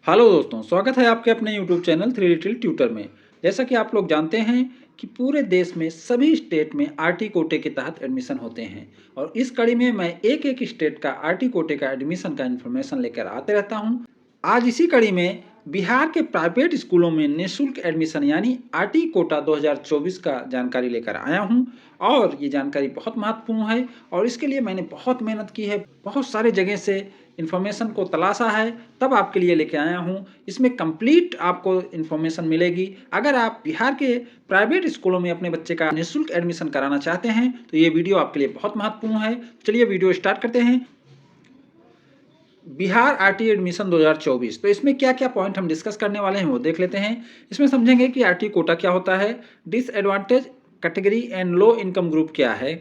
Hello दोस्तों, स्वागत है आपके अपने YouTube channel three little tutor में। जैसा कि आप लोग जानते हैं कि पूरे देश में सभी स्टेट में आरटी कोटे के तहत एडमिशन होते हैं और इस कड़ी में मैं एक एक स्टेट का आरटी कोटे का एडमिशन का इन्फॉर्मेशन लेकर आते रहता हूं। आज इसी कड़ी में बिहार के प्राइवेट स्कूलों में निःशुल्क एडमिशन यानी आरटी कोटा 2024 का जानकारी लेकर आया हूं और ये जानकारी बहुत महत्वपूर्ण है और इसके लिए मैंने बहुत मेहनत की है, बहुत सारे जगह से इन्फॉर्मेशन को तलाशा है, तब आपके लिए लेके आया हूँ। इसमें कंप्लीट आपको इन्फॉर्मेशन मिलेगी। अगर आप बिहार के प्राइवेट स्कूलों में अपने बच्चे का निःशुल्क एडमिशन कराना चाहते हैं तो ये वीडियो आपके लिए बहुत महत्वपूर्ण है। चलिए वीडियो स्टार्ट करते हैं। बिहार आरटी एडमिशन 2024, तो इसमें क्या क्या पॉइंट हम डिस्कस करने वाले हैं वो देख लेते हैं। इसमें समझेंगे कि आरटी कोटा क्या होता है, disadvantage category and low income group क्या है,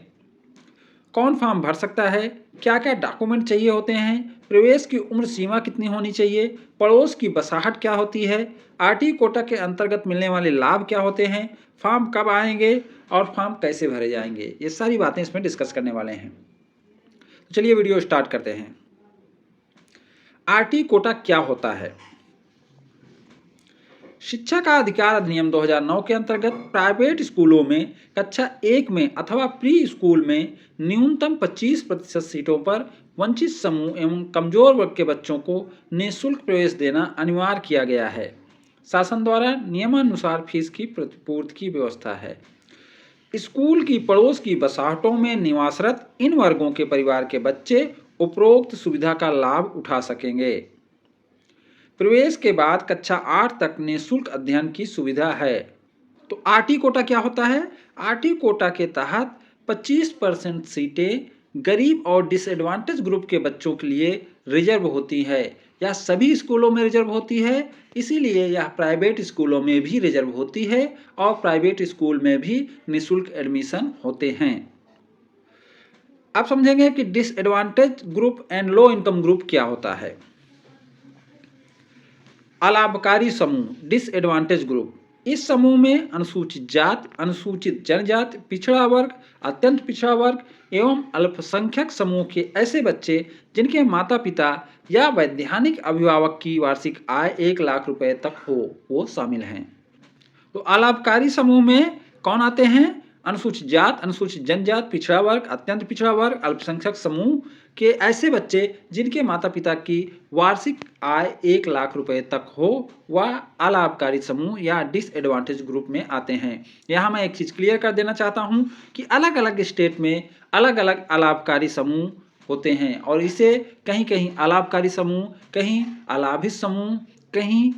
कौन फॉर्म भर सकता है, क्या क्या डॉक्यूमेंट चाहिए होते हैं, प्रवेश की उम्र सीमा कितनी होनी चाहिए, पड़ोस की बसाहट क्या होती है, आरटी कोटा के अंतर्गत मिलने वाले लाभ क्या होते हैं, फॉर्म कब आएंगे और फॉर्म कैसे भरे जाएंगे, ये सारी बातें इसमें डिस्कस करने वाले हैं। तो चलिए वीडियो स्टार्ट करते हैं। आरटी कोटा क्या होता है? शिक्षा का अधिकार अधिनियम 2009 के अंतर्गत प्राइवेट स्कूलों में कक्षा 1 में अथवा प्री स्कूल में न्यूनतम 25% सीटों पर वंचित समूह एवं कमजोर वर्ग के बच्चों को निःशुल्क प्रवेश देना अनिवार्य किया गया है। शासन द्वारा नियमानुसार फीस की प्रतिपूर्ति की व्यवस्था है। स्कूल की पड़ोस की बसाहटों में निवासरत इन वर्गों के परिवार के बच्चे उपरोक्त सुविधा का लाभ उठा सकेंगे। प्रवेश के बाद कक्षा 8 तक निःशुल्क अध्ययन की सुविधा है। तो आरटी कोटा क्या होता है? आरटी कोटा के तहत 25% सीटें गरीब और डिसएडवांटेज ग्रुप के बच्चों के लिए रिजर्व होती है। यह सभी स्कूलों में रिजर्व होती है, इसीलिए यह प्राइवेट स्कूलों में भी रिजर्व होती है और प्राइवेट स्कूल में भी निःशुल्क एडमिशन होते हैं। अब समझेंगे कि disadvantage group and low income group क्या होता है। अलाभकारी समूह डिसएडवांटेज ग्रुप, इस समूह में अनुसूचित जात, अनुसूचित जनजाति, पिछड़ा वर्ग, अत्यंत पिछड़ा वर्ग एवं अल्पसंख्यक समूह के ऐसे बच्चे जिनके माता पिता या वैधानिक अभिभावक की वार्षिक आय 1 लाख रुपए तक हो, वो शामिल हैं। तो अलाभकारी समूह में कौन आते हैं? अनुसूचित जात, अनुसूचित जनजाति, पिछड़ा वर्ग, अत्यंत पिछड़ा वर्ग, अल्पसंख्यक समूह के ऐसे बच्चे जिनके माता पिता की वार्षिक आय 1 लाख रुपए तक हो, वह अलाभकारी समूह या डिसएडवांटेज ग्रुप में आते हैं। यहाँ मैं एक चीज़ क्लियर कर देना चाहता हूँ कि अलग अलग स्टेट में अलग अलग अलाभकारी समूह होते हैं और इसे कहीं कहीं अलाभकारी समूह, कहीं अलाभित समूह, कहीं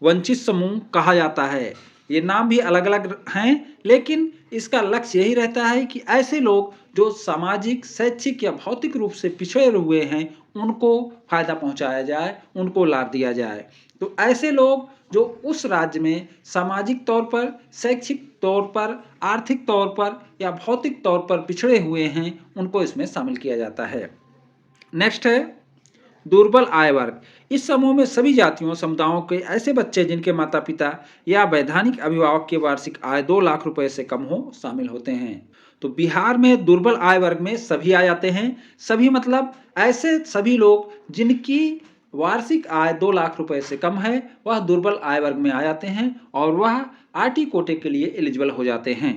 वंचित समूह कहा जाता है। ये नाम भी अलग अलग हैं, लेकिन इसका लक्ष्य यही रहता है कि ऐसे लोग जो सामाजिक, शैक्षिक या भौतिक रूप से पिछड़े हुए हैं उनको फायदा पहुंचाया जाए, उनको लाभ दिया जाए। तो ऐसे लोग जो उस राज्य में सामाजिक तौर पर, शैक्षिक तौर पर, आर्थिक तौर पर या भौतिक तौर पर पिछड़े हुए हैं उनको इसमें शामिल किया जाता है। नेक्स्ट है दुर्बल आय वर्ग। इस समूह में सभी जातियों समुदायों के ऐसे बच्चे जिनके माता पिता या वैधानिक अभिभावक की वार्षिक आय 2 लाख रुपए से कम हो शामिल होते हैं। तो बिहार में दुर्बल आय वर्ग में सभी आ जाते हैं। सभी मतलब ऐसे सभी लोग जिनकी वार्षिक आय 2 लाख रुपए से कम है वह दुर्बल आय वर्ग में आ जाते हैं और वह आरटी कोटे के लिए एलिजिबल हो जाते हैं।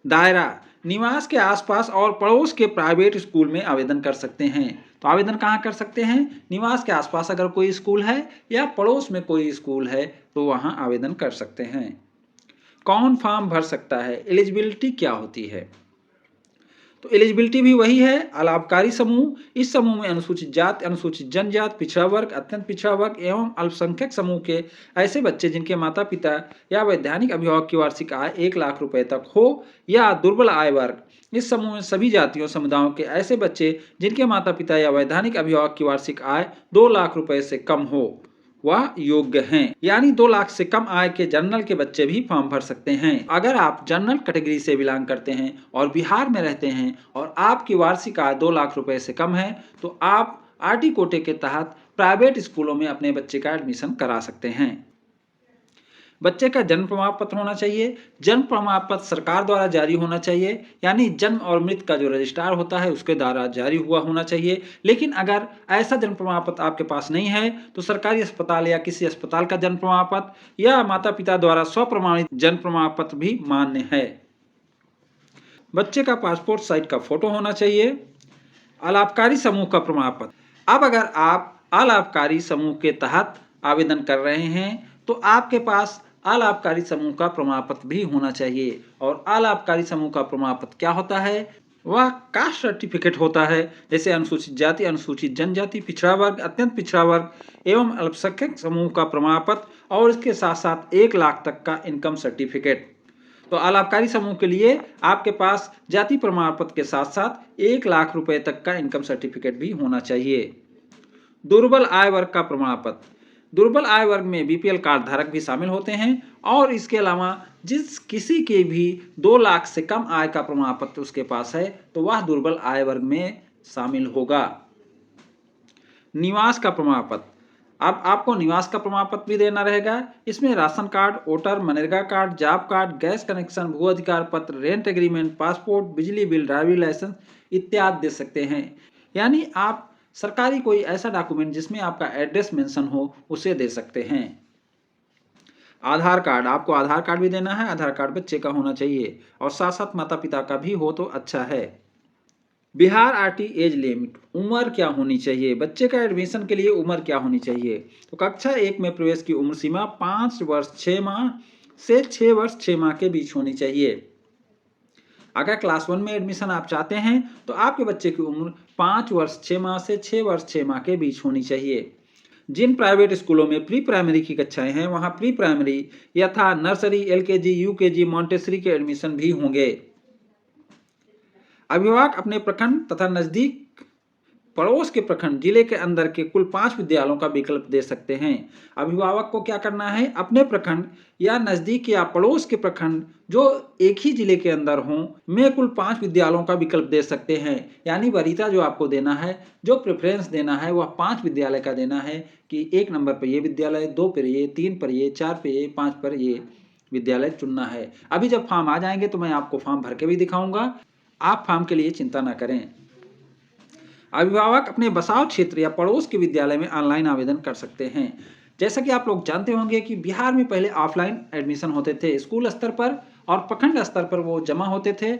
दायरा, निवास के आसपास और पड़ोस के प्राइवेट स्कूल में आवेदन कर सकते हैं। तो आवेदन कहाँ कर सकते हैं? निवास के आसपास अगर कोई स्कूल है या पड़ोस में कोई स्कूल है तो वहाँ आवेदन कर सकते हैं। कौन फॉर्म भर सकता है? एलिजिबिलिटी क्या होती है? तो एलिजिबिलिटी भी वही है, अलाभकारी समूह। इस समूह में अनुसूचित जाति, अनुसूचित जनजाति, पिछड़ा वर्ग, अत्यंत पिछड़ा वर्ग एवं अल्पसंख्यक समूह के ऐसे बच्चे जिनके माता पिता या वैधानिक अभिभावक की वार्षिक आय 1 लाख रुपए तक हो, या दुर्बल आय वर्ग। इस समूह में सभी जातियों समुदायों के ऐसे बच्चे जिनके माता पिता या वैधानिक अभिभावक की वार्षिक आय 2 लाख रुपए से कम हो, वह योग्य हैं। यानी 2 लाख से कम आय के जनरल के बच्चे भी फॉर्म भर सकते हैं। अगर आप जनरल कैटेगरी से बिलोंग करते हैं और बिहार में रहते हैं और आपकी वार्षिक आय 2 लाख रुपए से कम है तो आप आरटी कोटे के तहत प्राइवेट स्कूलों में अपने बच्चे का एडमिशन करा सकते हैं। बच्चे का जन्म प्रमाण पत्र होना चाहिए। जन्म प्रमाण पत्र सरकार द्वारा जारी होना चाहिए, यानी जन्म और मृत्यु का जो रजिस्ट्रार होता है उसके द्वारा जारी हुआ होना चाहिए। लेकिन अगर ऐसा जन्म प्रमाण पत्र आपके पास नहीं है तो सरकारी अस्पताल या किसी अस्पताल का जन्म प्रमाण पत्र या माता पिता द्वारा स्वप्रमाणित जन्म प्रमाण पत्र भी मान्य है। बच्चे का पासपोर्ट साइज का फोटो होना चाहिए। अलाभकारी समूह का प्रमाण पत्र। अब अगर आप अलाभकारी समूह के तहत आवेदन कर रहे हैं तो आपके पास अलाभकारी समूह का प्रमाण पत्र भी होना चाहिए। और अलाभकारी समूह का प्रमाण पत्र क्या होता है? वह कास्ट सर्टिफिकेट होता है, जैसे अनुसूचित जाति, अनुसूचित जनजाति, पिछड़ा वर्ग, अत्यंत पिछड़ा वर्ग एवं अल्पसंख्यक समूह का प्रमाण पत्र और इसके साथ साथ 1 लाख तक का इनकम सर्टिफिकेट। तो अलाभकारी समूह के लिए आपके पास जाति प्रमाण पत्र के साथ साथ 1 लाख रुपए तक का इनकम सर्टिफिकेट भी होना चाहिए। दुर्बल आय वर्ग का प्रमाण पत्र। दुर्बल आय वर्ग में बीपीएल कार्ड धारक भी शामिल होते हैं और इसके अलावा जिस किसी के भी 2 लाख से कम आय का प्रमाण पत्र उसके पास है तो वह दुर्बल आय वर्ग में शामिल होगा। निवास का प्रमाण पत्र। अब आपको निवास का प्रमाण पत्र भी देना रहेगा। इसमें ration card, voter, MNREGA card, job card, gas connection, भू अधिकार पत्र, रेंट एग्रीमेंट, पासपोर्ट, बिजली बिल, ड्राइविंग लाइसेंस इत्यादि दे सकते हैं। यानी आप सरकारी कोई ऐसा डॉक्यूमेंट जिसमें आपका एड्रेस मेंशन हो उसे दे सकते हैं। आधार कार्ड, आपको आधार कार्ड भी देना है। आधार कार्ड बच्चे का होना चाहिए और साथ साथ माता पिता का भी हो तो अच्छा है। बिहार आरटी एज लिमिट, उम्र क्या होनी चाहिए? बच्चे का एडमिशन के लिए उम्र क्या होनी चाहिए? तो कक्षा 1 में प्रवेश की उम्र सीमा 5 वर्ष 6 माह से 6 वर्ष 6 माह के बीच होनी चाहिए। अगर क्लास 1 में एडमिशन आप चाहते हैं तो आपके बच्चे की उम्र 5 वर्ष 6 माह से 6 वर्ष 6 माह के बीच होनी चाहिए। जिन प्राइवेट स्कूलों में प्री प्राइमरी की कक्षाएं हैं वहां प्री प्राइमरी यथा नर्सरी, एलकेजी, यूकेजी, मॉन्टेसरी के एडमिशन भी होंगे। अभिभावक अपने प्रखंड तथा नजदीक पड़ोस के प्रखंड जिले के अंदर के कुल 5 विद्यालयों का विकल्प दे सकते हैं। अभिभावक को क्या करना है? अपने प्रखंड या नजदीक या पड़ोस के प्रखंड जो एक ही जिले के अंदर हों में कुल 5 विद्यालयों का विकल्प दे सकते हैं। यानी वरीयता जो आपको देना है, जो प्रेफरेंस देना है वह 5 विद्यालय का देना है कि 1 नंबर पर ये विद्यालय, 2 पर ये, 3 पर ये, 4 पर ये, 5 पर ये विद्यालय चुनना है। अभी जब फॉर्म आ जाएंगे तो मैं आपको फॉर्म भर के भी दिखाऊंगा, आप फॉर्म के लिए चिंता न करें। अभिभावक अपने बसाव क्षेत्र या पड़ोस के विद्यालय में ऑनलाइन आवेदन कर सकते हैं। जैसा कि आप लोग जानते होंगे कि बिहार में पहले ऑफलाइन एडमिशन होते थे स्कूल स्तर पर और प्रखंड स्तर पर वो जमा होते थे,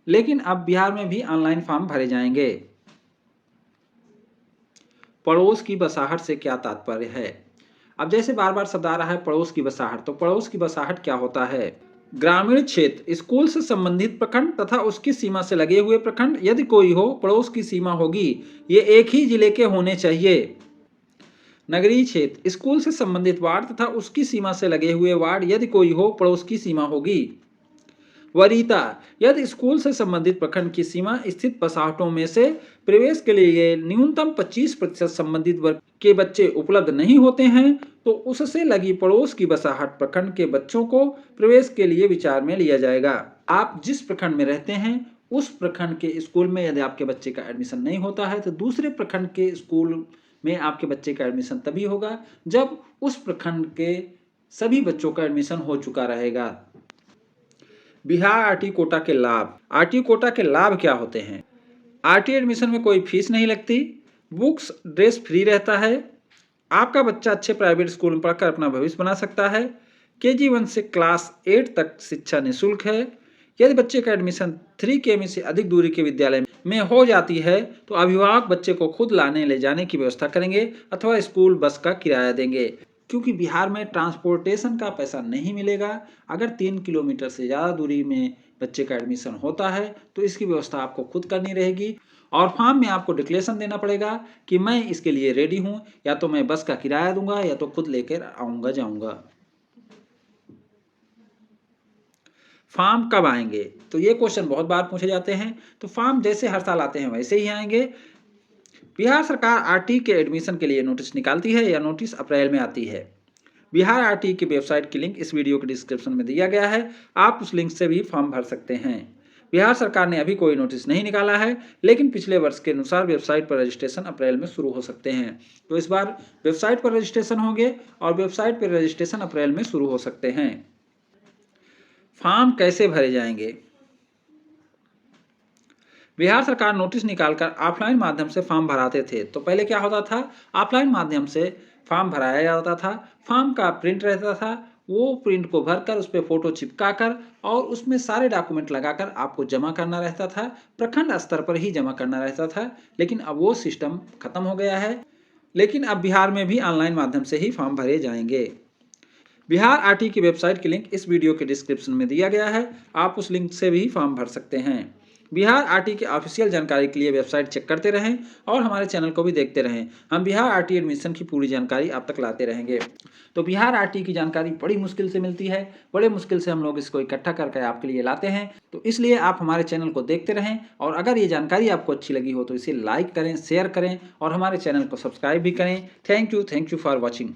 लेकिन अब बिहार में भी ऑनलाइन फॉर्म भरे जाएंगे। पड़ोस की बसाहट से क्या तात्पर्य है? अब जैसे बार बार शब्द आ रहा है पड़ोस की बसाहट, तो पड़ोस की बसाहट क्या होता है? ग्रामीण क्षेत्र, स्कूल से संबंधित प्रखंड तथा उसकी सीमा से लगे हुए प्रखंड यदि कोई हो, पड़ोस की सीमा होगी, ये एक ही जिले के होने चाहिए। नगरीय क्षेत्र, स्कूल से संबंधित वार्ड तथा उसकी सीमा से लगे हुए वार्ड यदि कोई हो, पड़ोस की सीमा होगी। वरीयता, यदि स्कूल से संबंधित प्रखंड की सीमा स्थित बसाहटों में से प्रवेश के लिए न्यूनतम 25% संबंधित वर्ग के बच्चे उपलब्ध नहीं होते हैं तो उससे लगी पड़ोस की बसाहट प्रखंड के बच्चों को प्रवेश के लिए विचार में लिया जाएगा। आप जिस प्रखंड में रहते हैं उस प्रखंड के स्कूल में यदि आपके बच्चे का एडमिशन नहीं होता है तो दूसरे प्रखंड के स्कूल में आपके बच्चे का एडमिशन तभी होगा जब उस प्रखंड के सभी बच्चों का एडमिशन हो चुका रहेगा। बिहार आरटी कोटा के लाभ। आरटी कोटा के लाभ क्या होते हैं? आरटी एडमिशन में कोई फीस नहीं लगती, बुक्स ड्रेस फ्री रहता है, आपका बच्चा अच्छे प्राइवेट स्कूल में पढ़कर अपना भविष्य बना सकता है, केजी 1 से क्लास 8 तक शिक्षा निःशुल्क है। यदि बच्चे का एडमिशन 3 किमी से अधिक दूरी के विद्यालय में हो जाती है तो अभिभावक बच्चे को खुद लाने ले जाने की व्यवस्था करेंगे अथवा स्कूल बस का किराया देंगे, क्योंकि बिहार में ट्रांसपोर्टेशन का पैसा नहीं मिलेगा। अगर 3 किलोमीटर से ज़्यादा दूरी में बच्चे का एडमिशन होता है तो इसकी व्यवस्था आपको खुद करनी रहेगी और फॉर्म में आपको डिक्लेरेशन देना पड़ेगा कि मैं इसके लिए रेडी हूँ, या तो मैं बस का किराया दूंगा या तो खुद लेकर आऊँगा जाऊँगा। फॉर्म कब आएंगे? तो ये क्वेश्चन बहुत बार पूछे जाते हैं। तो फॉर्म जैसे हर साल आते हैं वैसे ही आएंगे। बिहार सरकार आरटी के एडमिशन के लिए नोटिस निकालती है या नोटिस अप्रैल में आती है। बिहार आरटी की वेबसाइट की लिंक इस वीडियो के डिस्क्रिप्शन में दिया गया है, आप उस लिंक से भी फॉर्म भर सकते हैं। बिहार सरकार ने अभी कोई नोटिस नहीं निकाला है, लेकिन पिछले वर्ष के अनुसार वेबसाइट पर रजिस्ट्रेशन अप्रैल में शुरू हो सकते हैं। तो इस बार वेबसाइट पर रजिस्ट्रेशन होंगे और वेबसाइट पर रजिस्ट्रेशन अप्रैल में शुरू हो सकते हैं। फॉर्म कैसे भरे जाएंगे? बिहार सरकार नोटिस निकालकर ऑफलाइन माध्यम से फॉर्म भराते थे। तो पहले क्या होता था, ऑफलाइन माध्यम से फॉर्म भराया जाता था, फॉर्म का प्रिंट रहता था, वो प्रिंट को भरकर उस पर फोटो चिपकाकर और उसमें सारे डॉक्यूमेंट लगाकर आपको जमा करना रहता था। प्रखंड स्तर पर ही जमा करना रहता था, लेकिन अब वो सिस्टम खत्म हो गया है। लेकिन अब बिहार में भी ऑनलाइन माध्यम से ही फॉर्म भरे जाएंगे। बिहार आरटी की वेबसाइट की लिंक इस वीडियो के डिस्क्रिप्शन में दिया गया है, आप उस लिंक से भी फॉर्म भर सकते हैं। बिहार आरटी की ऑफिशियल जानकारी के लिए वेबसाइट चेक करते रहें और हमारे चैनल को भी देखते रहें। हम बिहार आरटी एडमिशन की पूरी जानकारी आप तक लाते रहेंगे। तो बिहार आरटी की जानकारी बड़ी मुश्किल से मिलती है, बड़े मुश्किल से हम लोग इसको इकट्ठा करके आपके लिए लाते हैं। तो इसलिए आप हमारे चैनल को देखते रहें और अगर ये जानकारी आपको अच्छी लगी हो तो इसे लाइक करें, शेयर करें और हमारे चैनल को सब्सक्राइब भी करें। Thank you for watching.